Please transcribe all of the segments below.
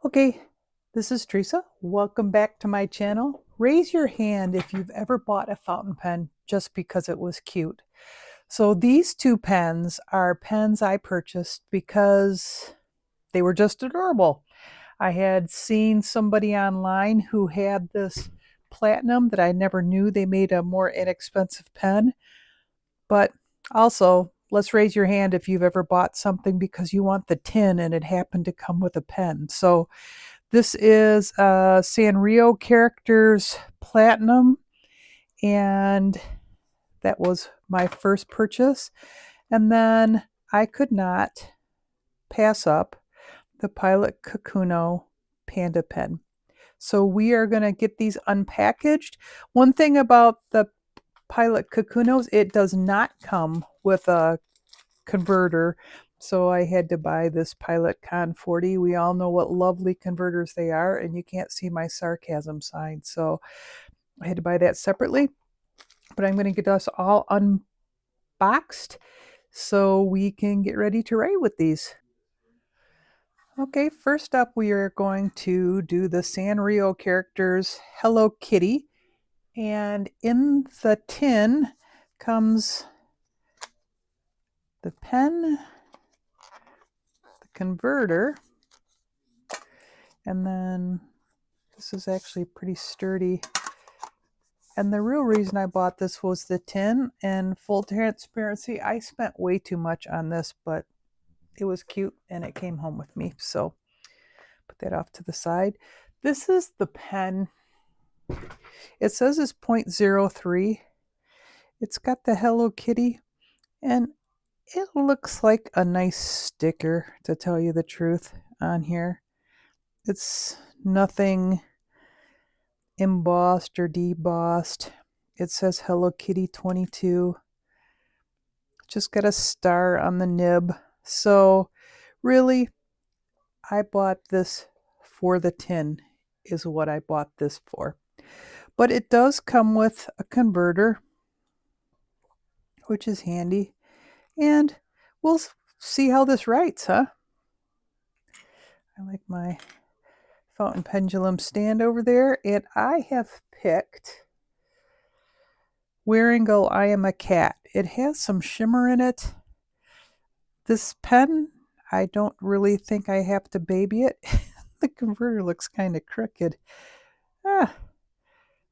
Okay, this is Teresa. Welcome back to my channel. Raise your hand if you've ever bought a fountain pen just because it was cute. So these two pens are pens I purchased because they were just adorable. I had seen somebody online who had this platinum that I never knew they made a more inexpensive pen. But also, let's raise your hand if you've ever bought something because you want the tin and it happened to come with a pen. So this is Sanrio Characters Platinum, and that was my first purchase. And then I could not pass up the Pilot Kakuno Panda pen. So we are going to get these unpackaged. One thing about the Pilot Kakunos, it does not come with a converter. So I had to buy this Pilot Con 40. We all know what lovely converters they are, and you can't see my sarcasm sign. So I had to buy that separately. But I'm going to get us all unboxed so we can get ready to write with these. Okay, first up we are going to do the Sanrio characters Hello Kitty. And in the tin comes the pen, the converter, and then this is actually pretty sturdy. And the real reason I bought this was the tin. And full transparency, I spent way too much on this, but it was cute and it came home with me. So put that off to the side. This is the pen. It says it's 0.03. It's got the Hello Kitty, and it looks like a nice sticker, to tell you the truth, on here. It's nothing embossed or debossed. It says Hello Kitty 22. Just got a star on the nib. So really, I bought this for the tin is what I bought this for. But it does come with a converter, which is handy. And we'll see how this writes, huh? I like my fountain pendulum stand over there. And I have picked Wearingle I Am a Cat. It has some shimmer in it. This pen, I don't really think I have to baby it. The converter looks kind of crooked. Ah,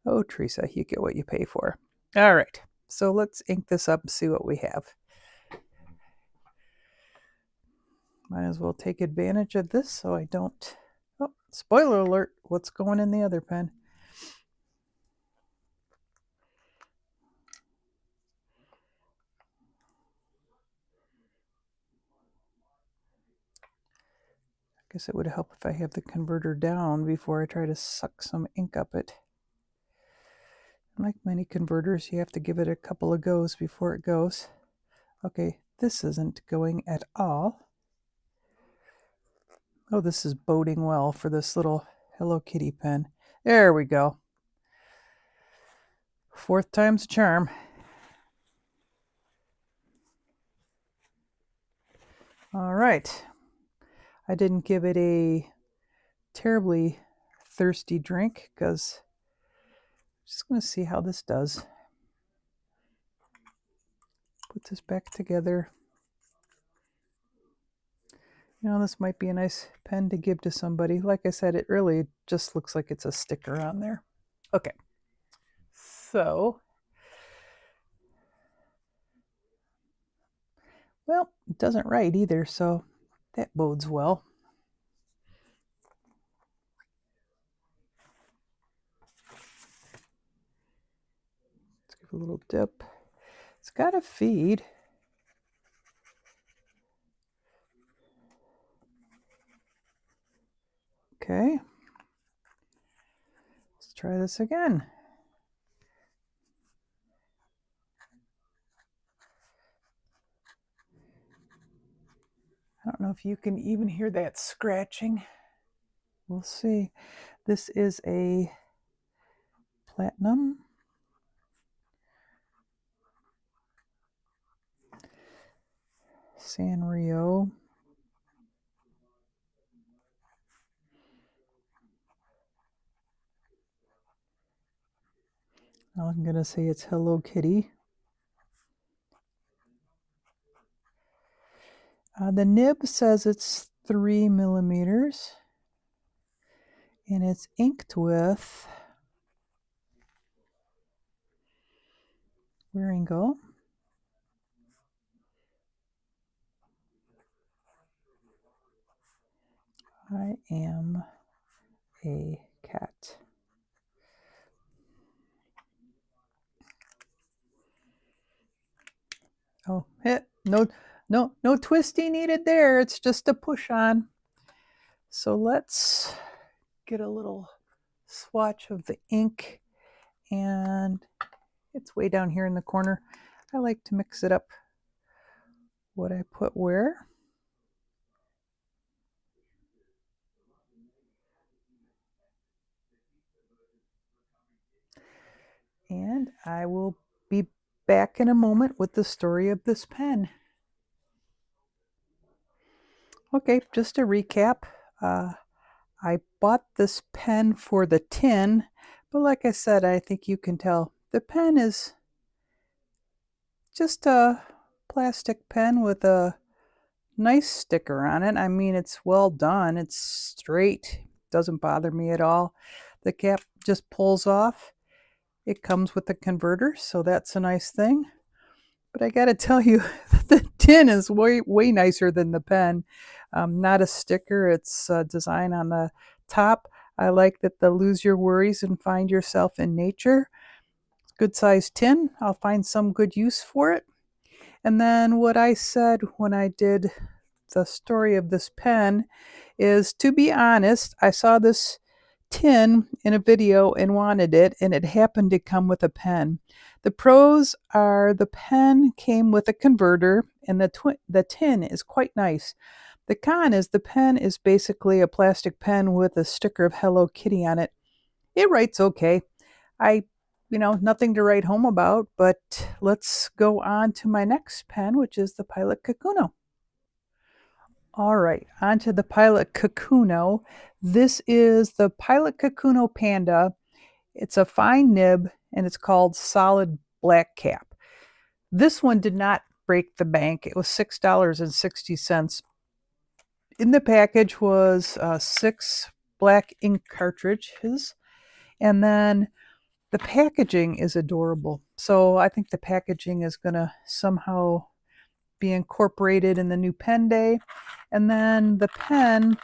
oh, Teresa, you get what you pay for. All right, so let's ink this up and see what we have. Might as well take advantage of this so I don't... Oh, spoiler alert, what's going in the other pen? I guess it would help if I have the converter down before I try to suck some ink up it. Like many converters, you have to give it a couple of goes before it goes. Okay, this isn't going at all. Oh, this is boding well for this little Hello Kitty pen. There we go. Fourth time's a charm. All right. I didn't give it a terribly thirsty drink because I'm just going to see how this does. Put this back together. You know, this might be a nice pen to give to somebody. Like I said, it really just looks like it's a sticker on there. Okay. So, well, it doesn't write either, so that bodes well. Let's give it a little dip. It's got a feed. Okay. Let's try this again. I don't know if you can even hear that scratching. We'll see. This is a platinum. Sanrio. I'm going to say it's Hello Kitty. The nib says it's 3 millimeters. And it's inked with Waringo. I am a cat. Oh, no twisty needed there. It's just a push on. So let's get a little swatch of the ink, and it's way down here in the corner. I like to mix it up, what I put where. And I will be back in a moment with the story of this pen. Okay, just to recap, I bought this pen for the tin, but like I said, I think you can tell the pen is just a plastic pen with a nice sticker on it. I mean, it's well done. It's straight. Doesn't bother me at all. The cap just pulls off. It comes with a converter, so that's a nice thing. But I got to tell you, the tin is way nicer than the pen. Not a sticker. It's a design on the top. I like that the lose your worries and find yourself in nature. Good sized tin. I'll find some good use for it. And then what I said when I did the story of this pen is, to be honest, I saw this tin in a video and wanted it, and it happened to come with a pen. The pros are the pen came with a converter, and the tin is quite nice. The con is the pen is basically a plastic pen with a sticker of Hello Kitty on it. It writes okay. Nothing to write home about, but let's go on to my next pen, which is the Pilot Kakuno. All right, on to the Pilot Kakuno. This is the Pilot Kakuno Panda. It's a fine nib, and it's called Solid Black Cap. This one did not break the bank. It was $6.60. In the package was 6 black ink cartridges, and then the packaging is adorable. So I think the packaging is going to somehow be incorporated in the new pen day. And then the pen,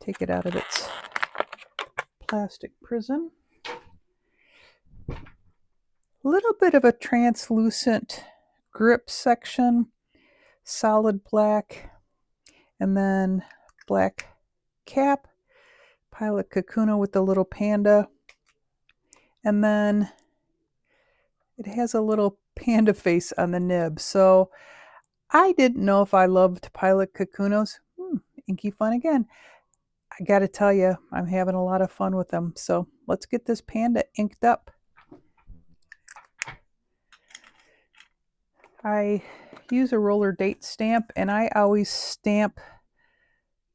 take it out of its plastic prison. A little bit of a translucent grip section, solid black, and then black cap, Pilot Kakuno with the little panda. And then it has a little panda face on the nib. So I didn't know if I loved Pilot Kakunos. Inky fun again. I got to tell you, I'm having a lot of fun with them. So let's get this panda inked up. I use a roller date stamp, and I always stamp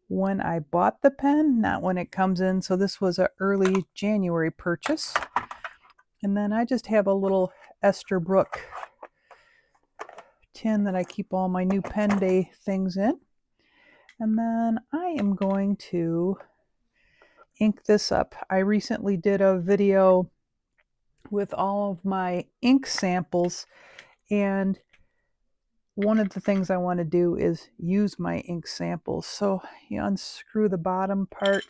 when I bought the pen, not when it comes in. So this was an early January purchase. And then I just have a little Esterbrook tin that I keep all my new pen day things in. And then I am going to ink this up. I recently did a video with all of my ink samples, and one of the things I want to do is use my ink samples. So you unscrew the bottom part.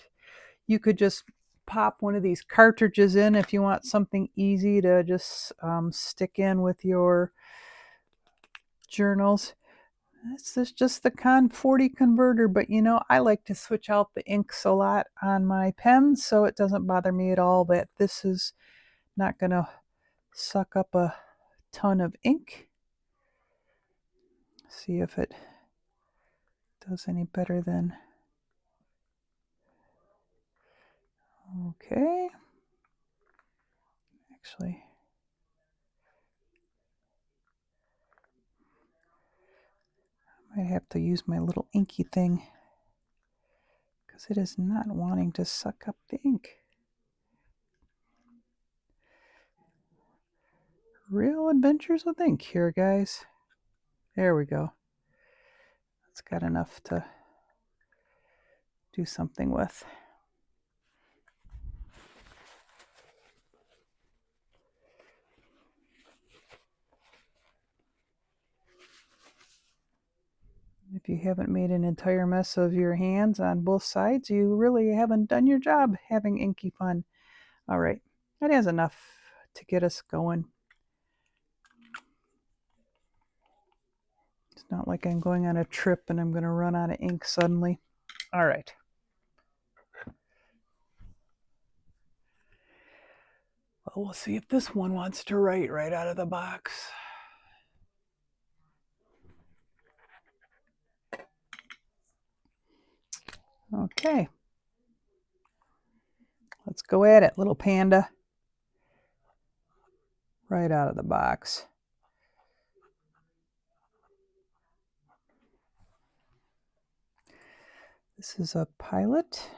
You could just pop one of these cartridges in if you want something easy to just stick in with your journals. This is just the Con 40 converter, but I like to switch out the inks a lot on my pens, so it doesn't bother me at all that this is not going to suck up a ton of ink. See if it does any better than. Okay. Actually, I might have to use my little inky thing because it is not wanting to suck up the ink. Real adventures with ink here, guys. There we go. It's got enough to do something with. If you haven't made an entire mess of your hands on both sides, you really haven't done your job having inky fun. All right, that has enough to get us going. It's not like I'm going on a trip and I'm going to run out of ink suddenly. All right. Well, we'll see if this one wants to write right out of the box. Okay. Let's go at it, little panda. Right out of the box. This is a pilot.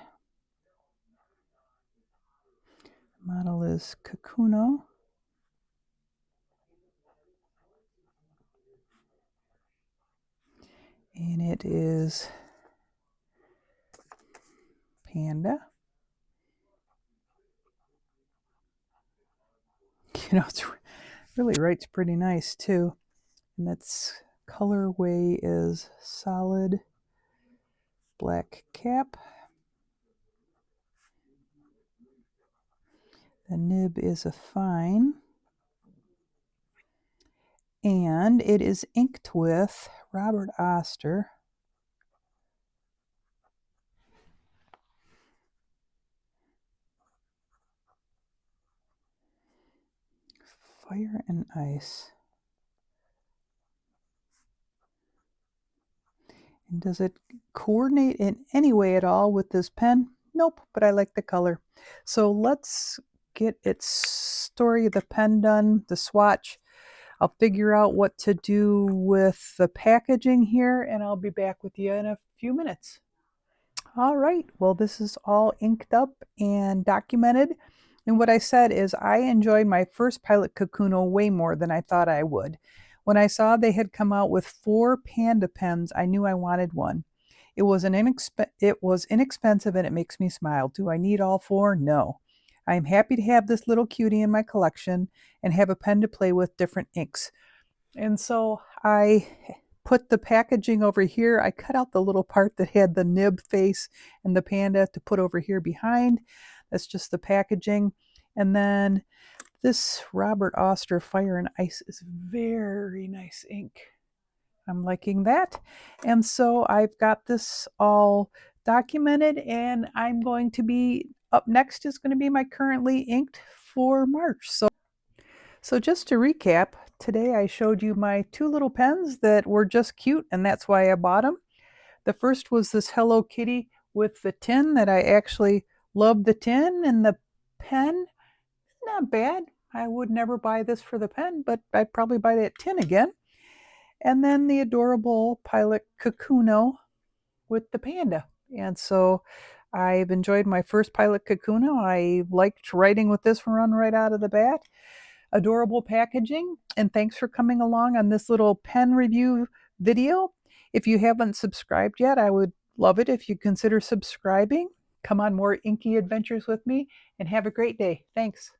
The model is Kakuno. And it is Panda. You know, it really writes pretty nice too. And its colorway is solid black cap. The nib is a fine. And it is inked with Robert Oster. Fire and Ice. And does it coordinate in any way at all with this pen? Nope, but I like the color. So let's get its story of the pen done, the swatch. I'll figure out what to do with the packaging here, and I'll be back with you in a few minutes. All right, well, this is all inked up and documented. And what I said is I enjoyed my first Pilot Kakuno way more than I thought I would. When I saw they had come out with 4 Panda pens, I knew I wanted one. It was inexpensive and it makes me smile. Do I need all 4? No. I am happy to have this little cutie in my collection and have a pen to play with different inks. And so I put the packaging over here. I cut out the little part that had the nib face and the panda to put over here behind. That's just the packaging. And then this Robert Oster Fire and Ice is very nice ink. I'm liking that. And so I've got this all documented, and I'm going to be, up next is going to be my currently inked for March. So just to recap, today I showed you my 2 little pens that were just cute, and that's why I bought them. The first was this Hello Kitty with the tin that I actually loved the tin, and the pen, not bad. I would never buy this for the pen, but I'd probably buy that tin again. And then the adorable Pilot Kakuno with the panda. And so I've enjoyed my first Pilot Kakuno. I liked writing with this one right out of the bat. Adorable packaging, and thanks for coming along on this little pen review video. If you haven't subscribed yet, I would love it if you consider subscribing. Come on more inky adventures with me, and have a great day. Thanks.